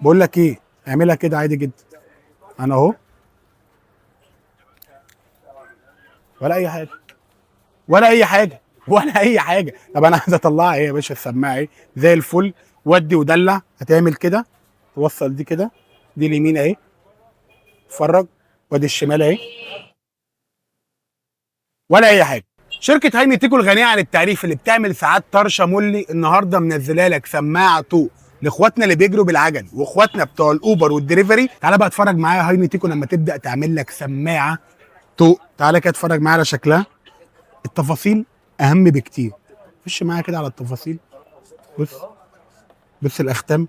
بقول لك ايه، اعملها كده عادي جدا. انا اهو، ولا اي حاجه، ولا اي حاجه، ولا اي حاجه. طب انا عايز اطلعها ايه يا باشا؟ السماعه اهي زي الفل. ودي ودلع. هتعمل كده، توصل دي كده، دي اليمين اهي، اتفرج، وادي الشمال اهي، ولا اي حاجه. شركه هايني تيكو الغنيه عن التعريف اللي بتعمل ساعات طرشه ملي النهارده منزله لك سماعه طوق لاخواتنا اللي بيجروا بالعجل واخواتنا بتوع الاوبر والدليفري. تعالى بقى اتفرج معايا هايني تيكو لما تبدا تعمل لك سماعه طوق. تعالى كده اتفرج معايا على شكلها. التفاصيل اهم بكتير. خش معايا كده على التفاصيل. بص، بص الاختام،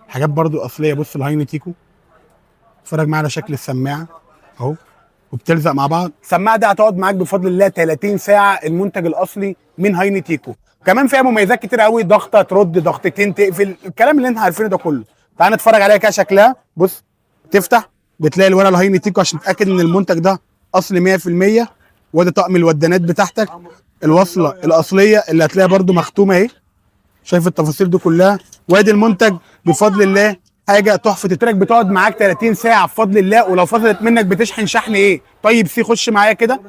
حاجات برضو اصليه. بص الهايني تيكو، اتفرج معايا على شكل السماعه اهو، وبتلزق مع بعض. السماعه دي هتقعد معاك بفضل الله 30 ساعه، المنتج الاصلي من هايني تيكو. كمان فيها مميزات كتير قوي، ضغطه ترد، ضغطتين تقفل، الكلام اللي انت عارفينه ده كله. تعال نتفرج عليها كده شكلها. بص، تفتح بتلاقي الورقه الهايني تيكو عشان تتاكد ان المنتج ده اصلي 100%. وادي طقم الودانات بتاعتك، الوصله الاصليه اللي هتلاقيها برده مختومه اهي. شايف التفاصيل دي كلها؟ وادي المنتج بفضل الله. حاجه تحفه. التراك بتقعد معاك 30 ساعه بفضل الله، ولو فصلت منك بتشحن شحن ايه طيب. خش معايا كده.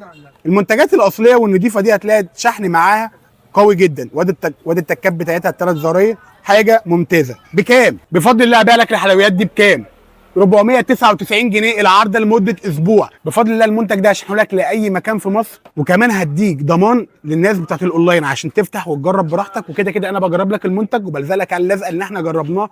المنتجات الاصليه والنضيفه دي هتلاقي شحن معاها قوي جدا. وادي التكات بتاعتها الثلاث زراير. حاجه ممتازه. بكام؟ بفضل الله هبيع لك الحلويات دي بكام؟ 499 جنيه العرض لمده اسبوع. بفضل الله المنتج ده هشحنه لك لاي مكان في مصر، وكمان هديك ضمان للناس بتاعت الاونلاين عشان تفتح وتجرب براحتك. وكده كده انا بجرب لك المنتج وبلزق لك على اللزقه اللي احنا جربناه